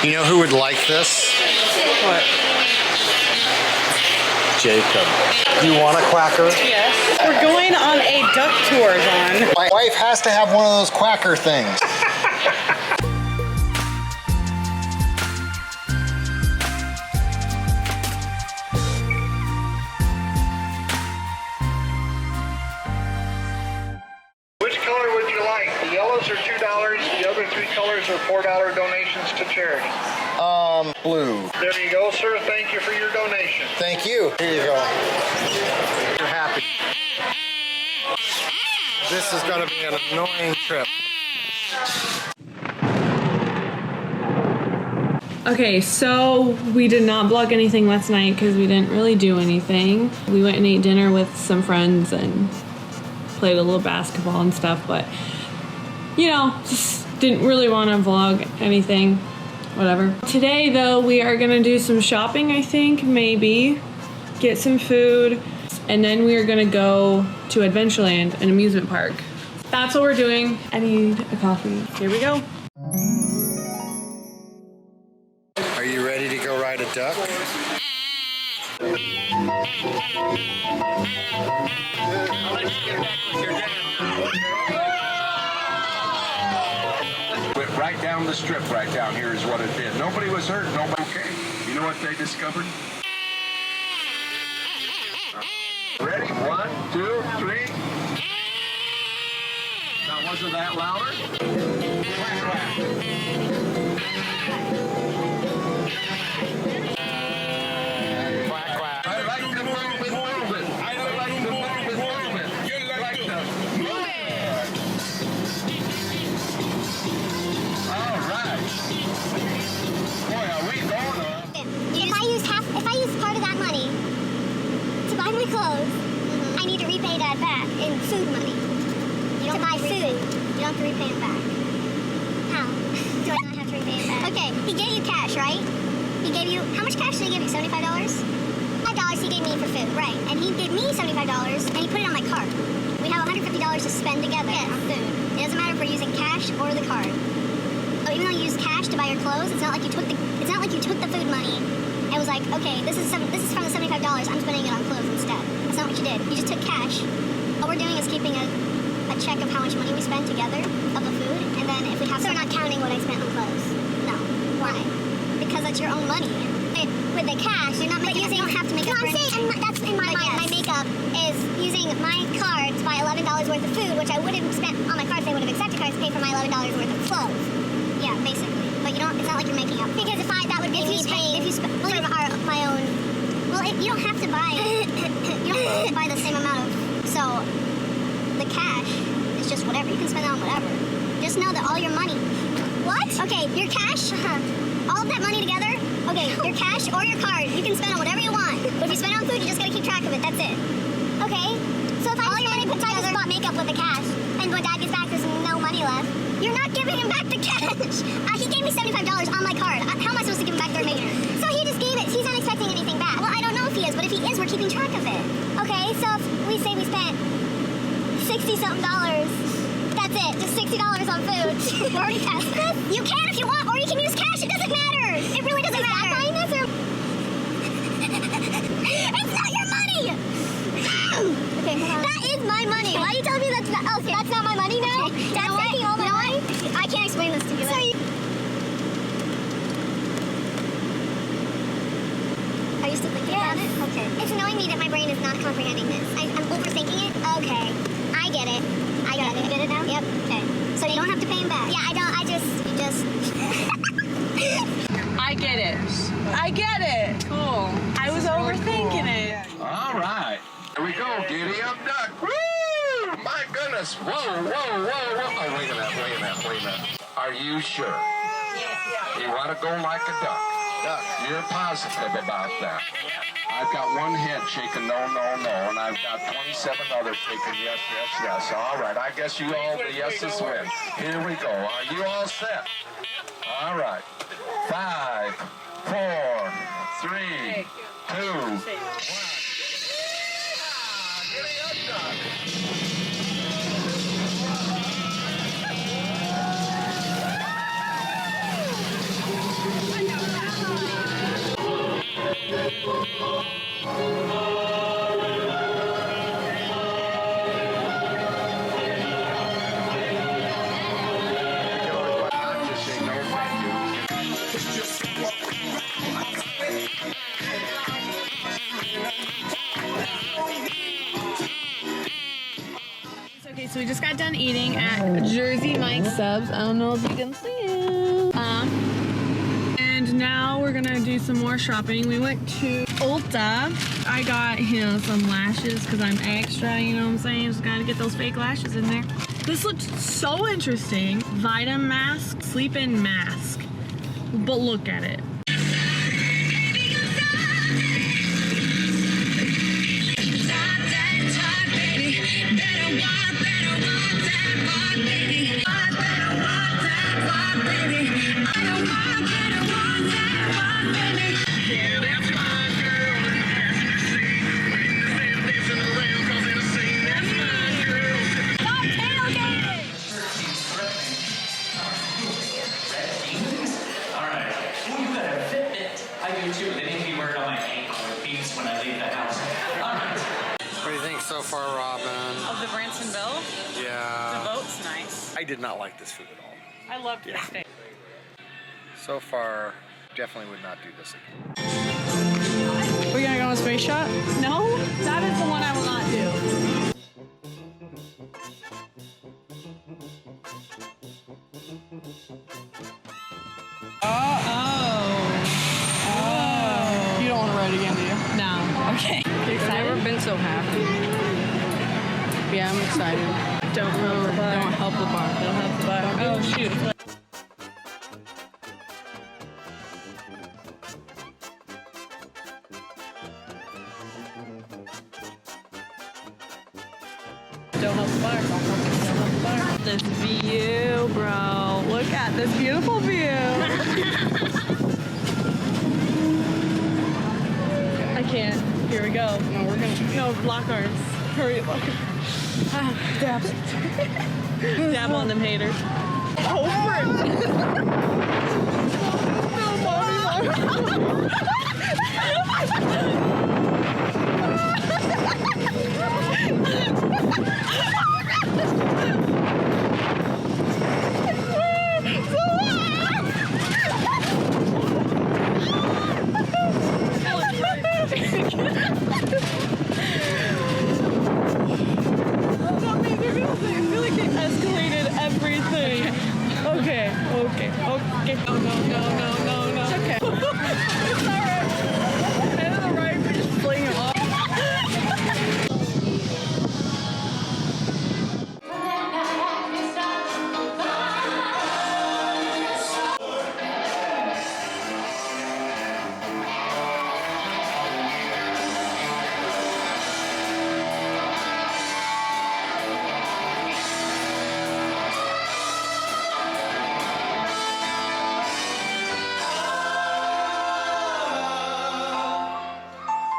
You know who would like this? What? Jacob. Do you want a quacker? Yes. We're going on a duck tour, John. My wife has to have one of those quacker things. Which color would you like? The yellows are $2. The other 3 colors are $4 donations to charity. Blue. There you go, sir. Thank you for your donation. Thank you. Here you go. You're happy. This is going to be an annoying trip. Okay, so we did not vlog anything last night because we didn't really do anything. We went and ate dinner with some friends and played a little basketball and stuff, but you know, just didn't really want to vlog anything, whatever. Today though, we are gonna do some shopping, I think, maybe, get some food, and then we are gonna go to Adventureland, an amusement park. That's what we're doing. I need a coffee. Here we go. Are you ready to go ride a duck? Went right down the strip right down here is what it did. Nobody was hurt. Nobody. Okay. You know what they discovered? Ready? 1, 2, 3. Now, wasn't that louder? Quack, quack. I like to move it, move it. I like to move it, move it. You like to move it. All right. Boy, are we going on? If I use part of that money to buy my clothes, I need to repay that back in food money. You don't to buy food. You don't have to repay it back. How? Do I not have to repay it back? Okay, he gave you cash, right? He gave you, how much cash did he give you? $75? $5 he gave me for food, right? And he gave me $75 and he put it on my card. We have $150 to spend together on food. It doesn't matter if we're using cash or the card. So even though you used cash to buy your clothes, it's not like you took the food money and was like, okay, this is from the $75, I'm spending it on clothes instead. That's not what you did. You just took cash. All we're doing is keeping a check of how much money we spend together of the food, and then if we have, so we're not counting what I spent on clothes. No. Why? Because that's your own money. With the cash, you're not making. But you don't have to make. No, I'm saying, and that's in my mind. My makeup is using my card to buy $11 worth of food, which I would have spent on my card if they would have accepted cards to pay for my $11 worth of clothes. Yeah, basically. But you don't. It's not like you're making up. Because if that would be me paying. If you spend my own. Well, you don't have to buy. You don't have to buy the same amount of. So the cash is just whatever. You can spend it on whatever. Just know that all your money. What? Okay, your cash. All of that money together. Okay, your cash or your card, you can spend on whatever you want. But if you spend it on food, you just gotta keep track of it. That's it. Okay. So if all your money put together, bought makeup with the cash, and when Dad gets back, there's no money left. You're not giving him back the cash. He gave me $75 on my card. How am I supposed to give him back the remainder? So he just gave it. He's not expecting anything back. Well, I don't know if he is, but if he is, we're keeping track of it. Okay. So if we say we spent $60-something. That's it. Just $60 on food. We're already past this. You can if you want, or you can use cash. It doesn't matter. It really doesn't matter. Is that buying this or? It's not your money. Okay, hold on. That is my money. Why are you telling me that's not? Oh, so that's not my money now. Okay. Dad's taking all my money. I can't explain this to you. So are you still thinking about it? Okay. It's annoying me that my brain is not comprehending this. I'm overthinking it. Okay. I get it. I get it. You get it now? Yep. Okay. So you don't have to pay him back. Yeah, I don't. You just. I get it. I get it. Cool. I was overthinking it. All right. Here we go. Giddy up, duck. Woo! My goodness. Whoa, whoa, whoa, whoa. Oh, wait a minute. Are you sure? Yeah. You want to go like a duck? You're positive about that. I've got one head shaking no, no, no, and I've got 27 others shaking yes, yes, yes. All right, I guess you all, the yeses win. Here we go. Are you all set? All right. 5, 4, 3, 2, 1. Giddy up, duck. Okay, so we just got done eating at Jersey Mike's Subs. I don't know if you can see it. And now we're gonna do some more shopping. We went to Ulta. I got him some lashes because I'm extra, you know what I'm saying? Just gotta get those fake lashes in there. This looked so interesting. Vitamin mask, sleep-in mask. But look at it. What do you think so far, Robin? Of the Branson Belle? Yeah. The boat's nice. I did not like this food at all. I loved the steak. So far, definitely would not do this again. We're gonna go on a space shot? No, that is the one I will not do. You don't want to ride again, do you? No. Okay. Excited? I've never been so happy. Yeah, I'm excited. Don't help the bar. Don't help the bar. Don't help the bar. Oh, shoot. Don't help the bar. Don't help the bar. This view, bro. Look at this beautiful view. I can't. Here we go. No, we're gonna. No, lock arms. Hurry, lock arms. Dab. Dab on them haters. Oh, frick. No, mommy. Okay. No. It's okay. It's alright. Head of the right, we just fling him off.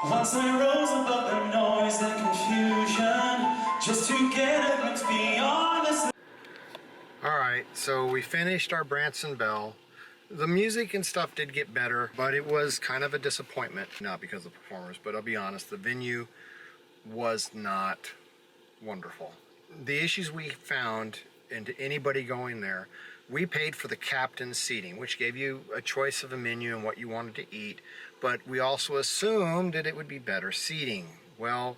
Once I rose above the noise and confusion, just to get a glimpse beyond this. All right, so we finished our Branson Belle. The music and stuff did get better, but it was kind of a disappointment. Not because of the performers, but I'll be honest, the venue was not wonderful. The issues we found, and to anybody going there, we paid for the captain's seating, which gave you a choice of a menu and what you wanted to eat, but we also assumed that it would be better seating. Well,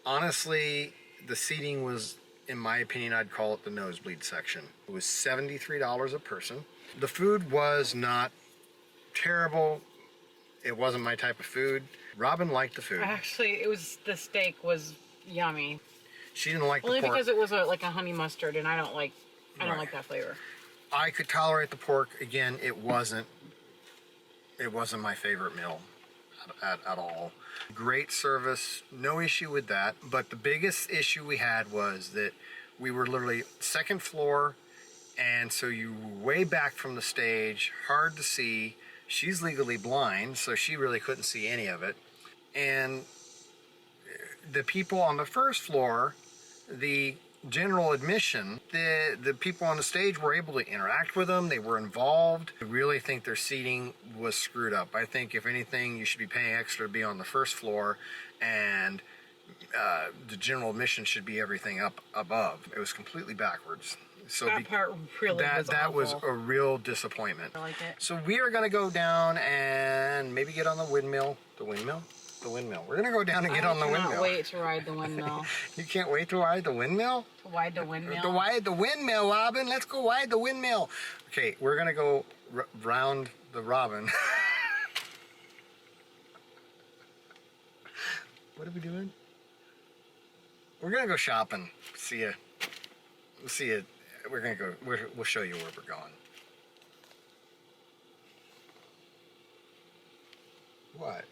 honestly, the seating was, in my opinion, I'd call it the nosebleed section. It was $73 a person. The food was not terrible. It wasn't my type of food. Robin liked the food. Actually, the steak was yummy. She didn't like Only the pork. because it was like a honey mustard, and I don't like that flavor. I could tolerate the pork. Again, it wasn't my favorite meal at all. Great service, no issue with that. But the biggest issue we had was that we were literally second floor, and so you were way back from the stage, hard to see. She's legally blind, so she really couldn't see any of it. And the people on the first floor, the general admission, the people on the stage were able to interact with them. They were involved. I really think their seating was screwed up. I think if anything, you should be paying extra to be on the first floor, and the general admission should be everything up above. It was completely backwards. So That part really was that was awful. a real disappointment. I like it. So we are gonna go down and maybe get on the windmill. The windmill? The windmill. We're gonna go down and get on the I windmill. cannot wait to ride the windmill. You can't wait to ride the windmill? To ride the windmill. To ride the windmill, Robin. Let's go ride the windmill. Okay, we're gonna go round the Robin. What are we doing? We're gonna go shopping. See ya. We'll see ya. We're gonna go. We'll show you where we're going. What?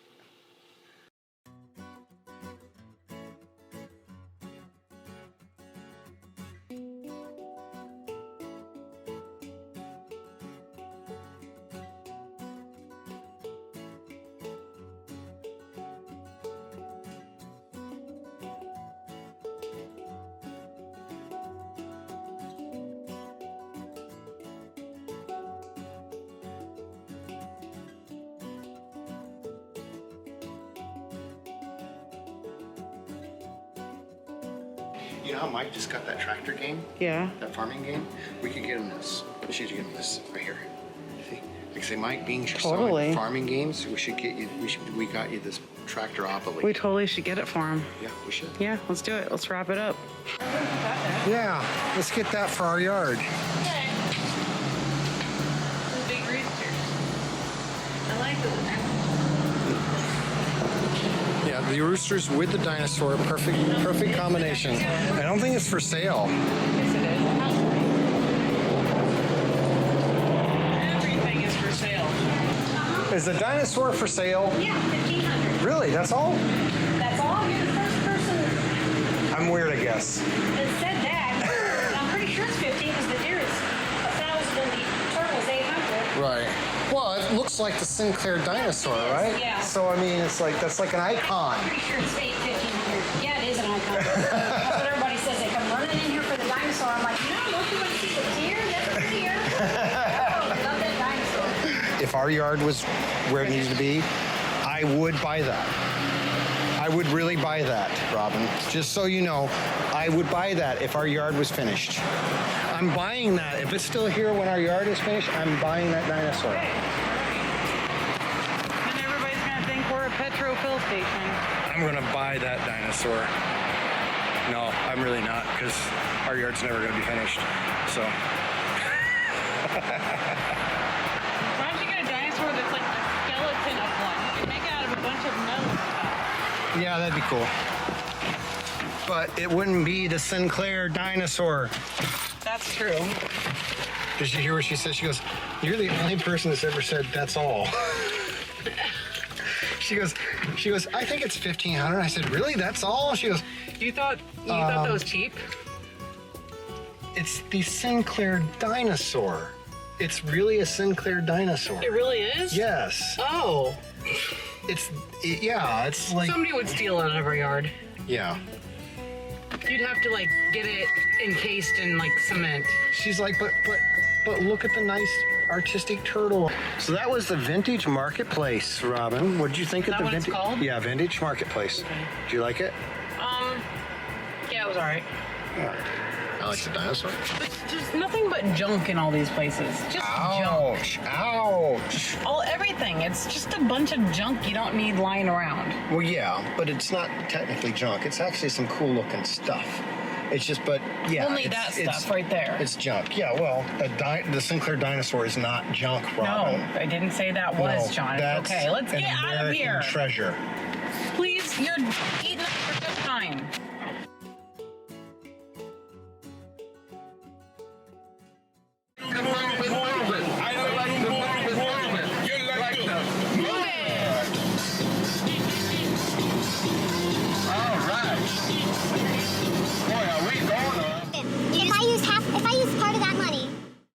You know how Mike just got that tractor game? Yeah. That farming game? We could get him this. We should get him this right here. See? Like say, Mike, being you're Totally. selling farming games, we should get you. We got you this tractoropoly. We totally should get it for him. Yeah, we should. Yeah, let's do it. Let's wrap it up. Yeah, let's get that for our yard. Okay. Big roosters. I like those. Yeah, the roosters with the dinosaur, perfect combination. I don't think it's for sale. Yes, it is. Everything is for sale. Is the dinosaur for sale? Yeah, 1,500. Really? That's all? That's all. You're the first person I'm weird, I guess. that said that. I'm pretty sure it's 15 because the deer is 1,000 and the turtle is 800. Right. Well, it looks like the Sinclair dinosaur, right? Yeah. So I mean, that's like an icon. Pretty sure it's 1,500. Yeah, it is an icon. That's what everybody says. They come running in here for the dinosaur. I'm like, no, don't you want to see the deer? That's a deer. Oh, I love that dinosaur. If our yard was where it needed to be, I would buy that. I would really buy that, Robin. Just so you know, I would buy that if our yard was finished. I'm buying that. If it's still here when our yard is finished, I'm buying that dinosaur. And everybody's gonna think we're a petro fill station. I'm gonna buy that dinosaur. No, I'm really not, because our yard's never gonna be finished. So. Why don't you get a dinosaur that's like the skeleton of one? You can make it out of a bunch of metal stuff. Yeah, that'd be cool. But it wouldn't be the Sinclair dinosaur. That's true. Did you hear what she said? She goes, "You're the only person that's ever said that's all." She goes, "I think it's 1,500. I said, "Really? That's all?" She goes, You thought that was cheap? "It's the Sinclair dinosaur. It's really a Sinclair dinosaur." It really is? Yes. Oh. Yeah, it's like, Somebody would steal it out of our yard. yeah. You'd have to like get it encased in like cement. She's like, but look at the nice artistic turtle. So that was the Vintage Marketplace, Robin. What did you think Is of that the what it's Vintage? called? Yeah, Vintage Marketplace. Do you like it? Yeah, it was alright. Yeah. I like the dinosaur. But there's nothing but junk in all these places. Just junk. Ouch. Everything. It's just a bunch of junk you don't need lying around. Well, yeah, but it's not technically junk. It's actually some cool looking stuff. It's just, but yeah. Only that stuff right there. It's junk. Yeah, well, the Sinclair dinosaur is not junk, Robin. No, I didn't say that was, No, John. that's Okay, let's an get out of American here. treasure. Please, you're eating up your good time.